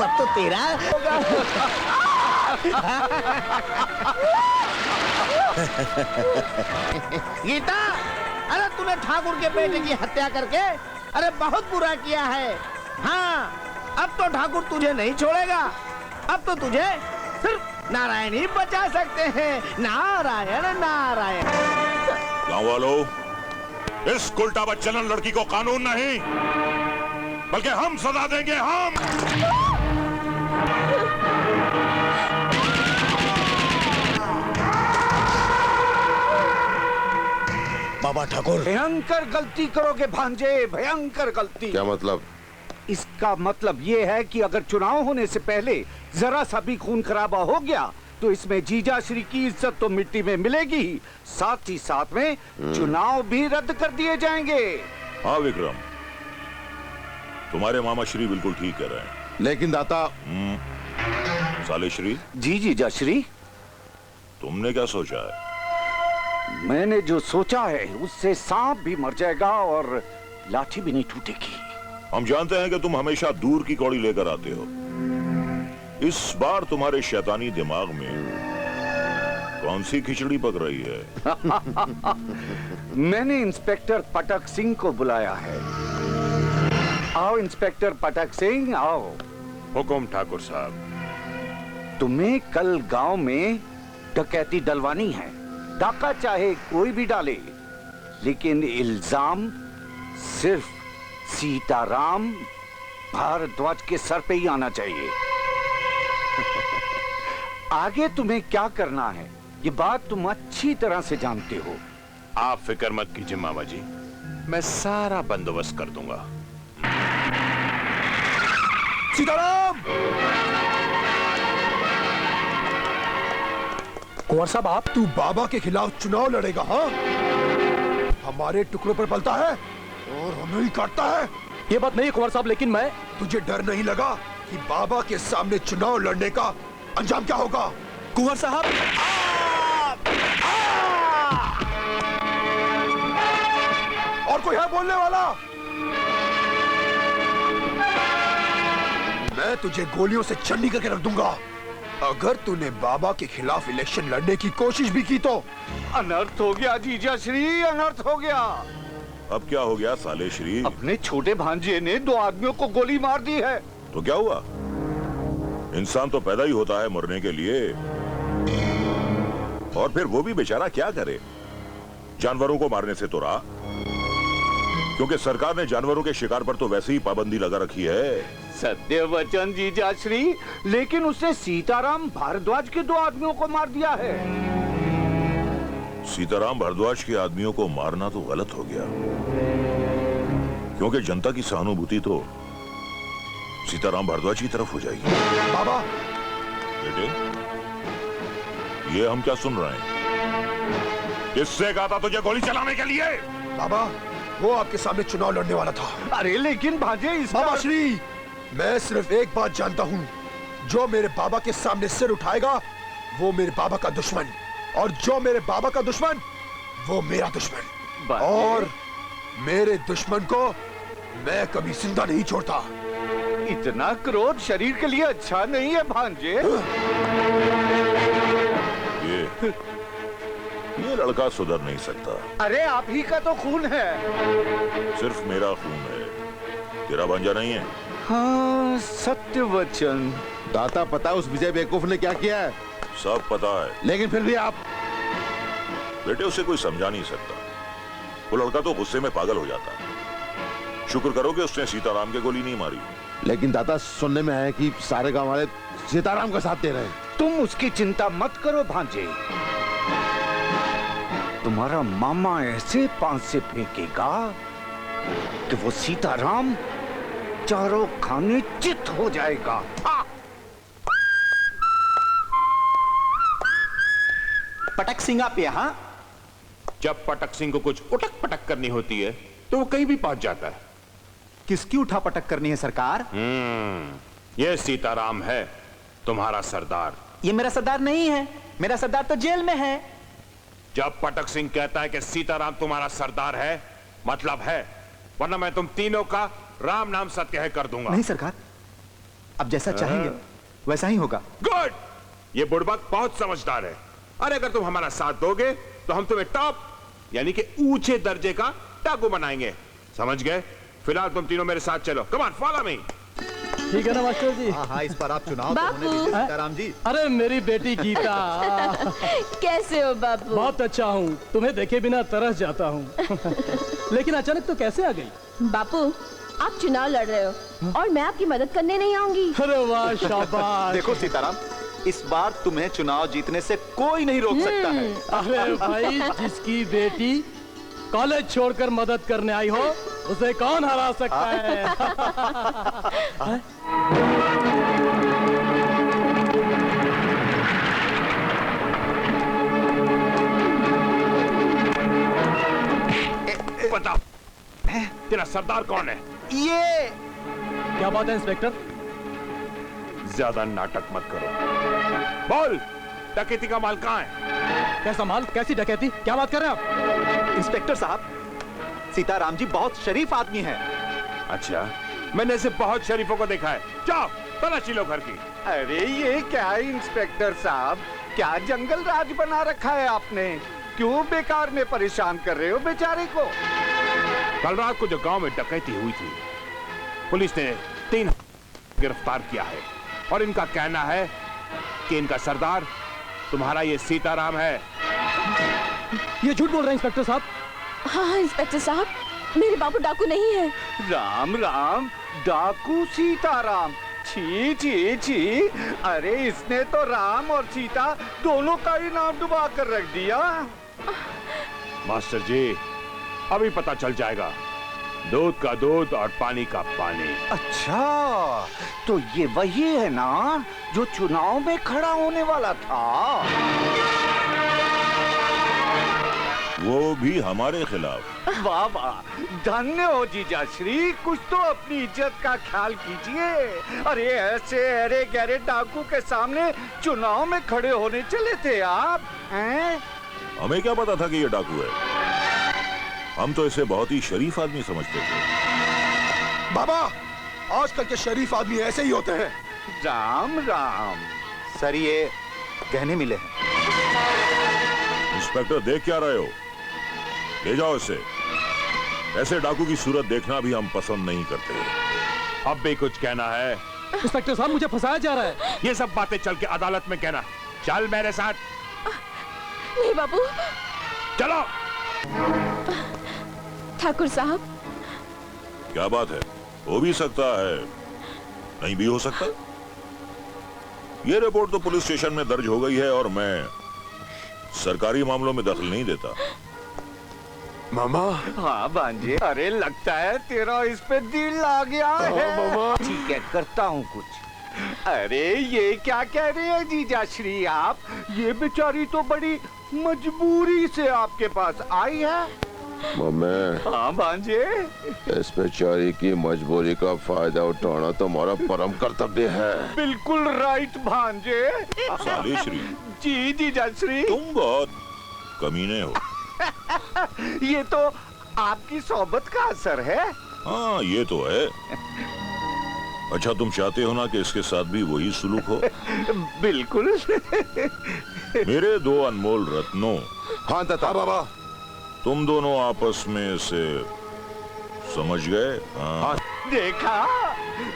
अब तो तेरा होगा। गीता, अरे तूने ठाकुर के बेटे की हत्या करके अरे बहुत बुरा किया है। हाँ, अब तो ठाकुर तुझे नहीं छोड़ेगा। अब तो तुझे सिर्फ नारायण ही बचा सकते हैं। नारायण नारायण। गाँव वालों, इस उल्टा बच्चन लड़की को कानून नहीं बल्कि हम सजा देंगे। हम बाबा ठाकुर, भयंकर गलती करोगे भांजे, भयंकर गलती। क्या मतलब? इसका मतलब ये है कि अगर चुनाव होने से पहले जरा सा भी खून खराबा हो गया तो इसमें जीजा श्री की इज्जत तो मिट्टी में मिलेगी ही, साथ ही साथ में चुनाव भी रद्द कर दिए जाएंगे। हाँ विक्रम, तुम्हारे मामा श्री बिल्कुल ठीक कह रहे हैं। लेकिन दाता। साले श्री जी जीजा श्री, तुमने क्या सोचा है? मैंने जो सोचा है उससे सांप भी मर जाएगा और लाठी भी नहीं टूटेगी। हम जानते हैं कि तुम हमेशा दूर की कौड़ी लेकर आते हो। इस बार तुम्हारे शैतानी दिमाग में कौन सी खिचड़ी पक रही है? मैंने इंस्पेक्टर पटक सिंह को बुलाया है। आओ इंस्पेक्टर पटक सिंह, आओ। हुकुम ठाकुर साहब। तुम्हें कल गांव में डकैती डलवानी है। डाका चाहे कोई भी डाले, लेकिन इल्जाम सिर्फ सीताराम भारद्वाज के सर पे ही आना चाहिए। आगे तुम्हें क्या करना है ये बात तुम अच्छी तरह से जानते हो। आप फिक्र मत कीजिए मामा जी, मैं सारा बंदोबस्त कर दूंगा। सीताराम! कुंवर साहब, आप तू बाबा के खिलाफ चुनाव लड़ेगा? हाँ, हमारे टुकड़ों पर पलता है और हमें ही काटता है। ये बात नहीं कुंवर साहब, लेकिन मैं। तुझे डर नहीं लगा कि बाबा के सामने चुनाव लड़ने का अंजाम क्या होगा? कुंवर साहब, और कोई है बोलने वाला? मैं तुझे गोलियों से चन्नी करके रख दूंगा अगर तूने बाबा के खिलाफ इलेक्शन लड़ने की कोशिश भी की तो। अनर्थ हो गया जीजा श्री, अनर्थ हो गया। अब क्या हो गया साले श्री? अपने छोटे भांजे ने 2 आदमियों को गोली मार दी है। तो क्या हुआ? इंसान तो पैदा ही होता है मरने के लिए, और फिर वो भी बेचारा क्या करे? जानवरों को मारने से तो रहा, क्योंकि सरकार ने जानवरों के शिकार पर तो वैसे ही पाबंदी लगा रखी है। सत्य वचन जीजा श्री, लेकिन उसने सीताराम भारद्वाज के 2 आदमियों को मार दिया है। सीताराम भारद्वाज के आदमियों को मारना तो गलत हो गया, क्योंकि जनता की सहानुभूति तो सीताराम भारद्वाज की तरफ हो जाएगी। बाबा! बेटे, ये हम क्या सुन रहे हैं? किससे कहा था तुझे गोली चलाने के लिए? बाबा, वो आपके सामने चुनाव लड़ने वाला था। अरे लेकिन भांजे, इस बाबा श्री, मैं सिर्फ एक बात जानता हूँ, जो मेरे बाबा के सामने सिर उठाएगा वो मेरे बाबा का दुश्मन, और जो मेरे बाबा का दुश्मन वो मेरा दुश्मन, और मेरे दुश्मन को मैं कभी जिंदा नहीं छोड़ता। इतना क्रोध शरीर के लिए अच्छा नहीं है भांजे। ये लड़का सुधर नहीं सकता। अरे आप ही का तो खून है। सिर्फ मेरा खून है, तेरा भांजा नहीं है। हाँ, सत्य वचन। दाता, पता उस विजय बेवकूफ ने क्या किया है? सब पता है, लेकिन फिर भी आप। बेटे, उसे कोई समझा नहीं सकता। वो लड़का तो गुस्से में पागल हो जाता है। शुक्र करो कि उसने सीताराम के गोली नहीं मारी। लेकिन दाता, सुनने में है कि सारे गांव वाले सीताराम का साथ दे रहे हैं। तुम उसकी चिंता मत करो भांजे, तुम्हारा मामा ऐसे पांच से फेंकेगा कि वो सीताराम चारों खाने चित हो जाएगा। पटक सिंह, आप यहाँ? जब पटक सिंह को कुछ उटक पटक करनी होती है तो वो कहीं भी पहुंच जाता है। किसकी उठा पटक करनी है सरकार? ये सीताराम है, तुम्हारा सरदार। ये मेरा सरदार नहीं है, मेरा सरदार तो जेल में है। जब पटक सिंह कहता है कि सीताराम तुम्हारा सरदार है, मतलब है, वरना मैं तुम तीनों का राम नाम सत्य है कर दूंगा। नहीं सरकार, अब जैसा चाहेंगे वैसा ही होगा। गुड। ये बुड़बक बहुत समझदार है। अरे अगर तुम हमारा साथ दोगे तो हम तुम्हें टॉप यानी कि ऊंचे दर्जे का डाकू बनाएंगे, समझ गए? फिलहाल तुम तीनों मेरे साथ चलो। Come on, follow me. ठीक है ना मास्टर जी? हाँ, इस पर आप चुनाव तो बापू। होने दीजिए सीताराम जी। अरे मेरी बेटी गीता, कैसे हो बापू? बहुत अच्छा हूँ। तुम्हें देखे बिना तरस जाता हूँ। लेकिन अचानक तो कैसे आ गई? बापू, आप चुनाव लड़ रहे हो और मैं आपकी मदद करने नहीं आऊंगी। अरे वाह, शाबाश। देखो सीताराम, इस बार तुम्हें चुनाव जीतने से कोई नहीं रोक सकता है। अरे भाई, जिसकी बेटी कॉलेज छोड़कर मदद करने आई हो उसे कौन हरा सकता है? बता, तेरा सरदार कौन है? ये क्या बात है इंस्पेक्टर? ज्यादा नाटक मत करो। बोल, डकैती का माल कहाँ है? कैसा माल? कैसी डकैती? क्या बात कर रहे हैं आप? इंस्पेक्टर साहब, सीताराम जी बहुत शरीफ आदमी है। अच्छा, मैंने ऐसे बहुत शरीफों को देखा है। जाओ, तलाशी लो घर की। अरे ये क्या है इंस्पेक्टर साहब, क्या जंगल राज बना रखा है आपने? क्यों बेकार में परेशान कर रहे हो बेचारे को? कल रात को जो गांव में डकैती हुई थी, पुलिस ने 3 गिरफ्तार किया है और इनका कहना है कि इनका सरदार तुम्हारा ये सीताराम है। ये झूठ बोल रहे हैं इंस्पेक्टर साहब। हाँ इंस्पेक्टर साहब, मेरे बापू डाकू नहीं है। राम राम, डाकू सीताराम, छी छी छी। अरे इसने तो राम और सीता दोनों का ही नाम डुबा कर रख दिया। मास्टर जी, अभी पता चल जाएगा। दूध का दूध और पानी का पानी। अच्छा, तो ये वही है ना जो चुनाव में खड़ा होने वाला था? वो भी हमारे खिलाफ। वाह वाह, धन्य हो जीजा श्री, कुछ तो अपनी इज्जत का ख्याल कीजिए। अरे ऐसे अरे गहरे डाकू के सामने चुनाव में खड़े होने चले थे आप हैं? हमें क्या पता था कि ये डाकू है? हम तो इसे बहुत ही शरीफ आदमी समझते थे। बाबा, आजकल के शरीफ आदमी ऐसे ही होते हैं। राम राम। सर, ये गहने मिले हैं। इंस्पेक्टर, देख क्या रहे हो? ले जाओ इसे। ऐसे डाकू की सूरत देखना भी हम पसंद नहीं करते। अब भी कुछ कहना है? इंस्पेक्टर साहब, मुझे फंसाया जा रहा है। ये सब बातें चल के अदालत में कहना। चल मेरे साथ। नहीं बाबू। चलो। ठाकुर साहब, क्या बात है? हो भी सकता है, नहीं भी हो सकता। ये रिपोर्ट तो पुलिस स्टेशन में दर्ज हो गई है और मैं सरकारी मामलों में दखल नहीं देता। मामा। हाँ भांजे, अरे लगता है तेरा इस पे दिल आ गया है। ठीक है, करता हूँ कुछ। अरे ये क्या कह रहे हैं जीजा श्री आप? ये बेचारी तो बड़ी मजबूरी से आपके पास आई है। मम्मी, हाँ भांजे। इस बेचारी की मजबूरी का फायदा उठाना तुम्हारा परम कर्तव्य है। बिल्कुल राइट भांजे। सालेश्री, जी जीजा श्री। तुम बहुत कमीने हो। ये तो आपकी सोबत का असर है। हाँ, ये तो है। अच्छा, तुम चाहते हो ना कि इसके साथ भी वही सुलूक हो? बिल्कुल। मेरे 2 अनमोल रत्नों, हाँ दादा। बाबा, तुम दोनों आपस में से समझ गए? हाँ। देखा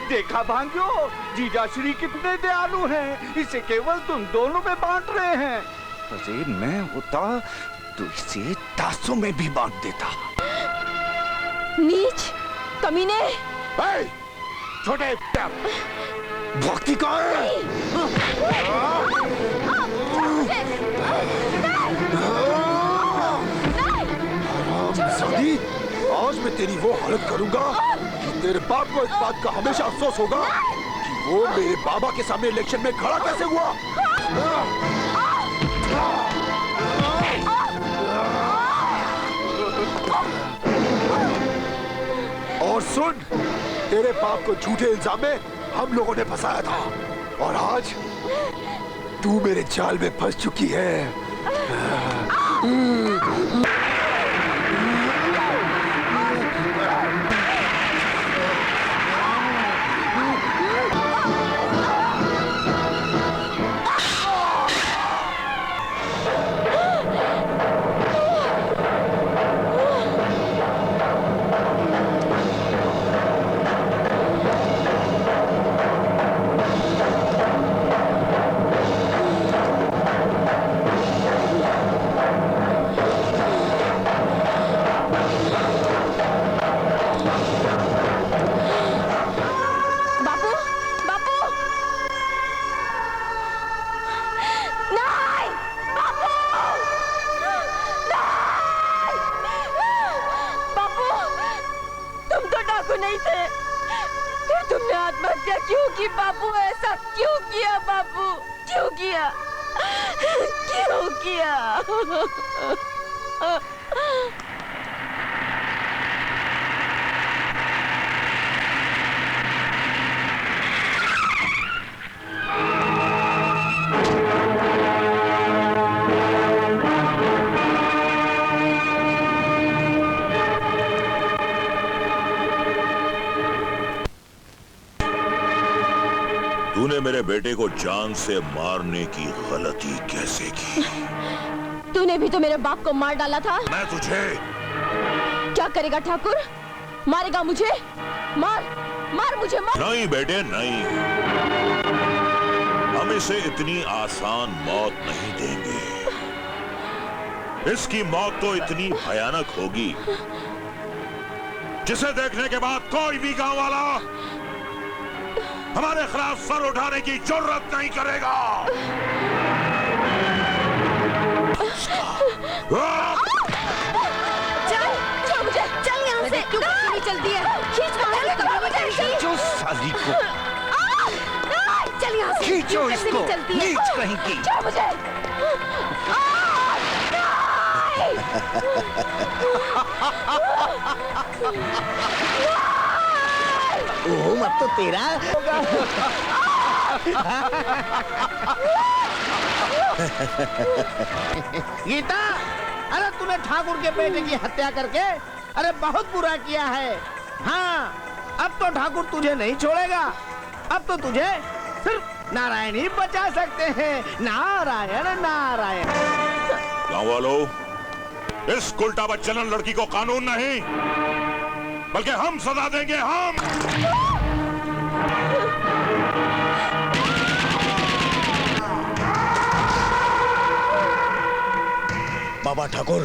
देखा भांजो, जीजा श्री कितने दयालु हैं। इसे केवल तुम दोनों में बांट रहे हैं। अरे मैं होता तो इसे तासों में भी बांट देता। नीच, कमीने। छोटे भक्ति कहाँ है? आज मैं तेरी वो हालत करूंगा कि तेरे बाप को इस बात का हमेशा अफसोस होगा कि वो मेरे बाबा के सामने इलेक्शन में खड़ा कैसे हुआ। और सुन, तेरे बाप को झूठे इल्जाम में हम लोगों ने फंसाया था और आज तू मेरे जाल में फंस चुकी है। आत्महत्या क्यों की बापू? ऐसा क्यों किया बापू? क्यों किया? क्यों किया? तूने मेरे बेटे को जान से मारने की गलती कैसे की? तूने भी तो मेरे बाप को मार डाला था। मैं तुझे क्या करेगा ठाकुर? मारेगा मुझे? मार मार मुझे, मार। नहीं बेटे नहीं, हम इसे इतनी आसान मौत नहीं देंगे। इसकी मौत तो इतनी भयानक होगी जिसे देखने के बाद कोई भी गांव वाला हमारे खिलाफ सर उठाने की जरूरत नहीं करेगा। चल छोड़ मुझे, चल यहाँ से। क्यों नहीं चलती है? खींच बाहर, मुझे खींचो साली को, चल यहाँ से। खींचो इसको, नीच कहीं की। छोड़ मुझे। ओह, अब तो तेरा गीता, अरे तूने ठाकुर के बेटे की हत्या करके अरे बहुत बुरा किया है। हाँ, अब तो ठाकुर तुझे नहीं छोड़ेगा। अब तो तुझे सिर्फ नारायण ही बचा सकते हैं। नारायण नारायण। गांव वालों, इस उल्टा बच्चन लड़की को कानून नहीं बल्कि हम सजा देंगे। हम बाबा ठाकुर,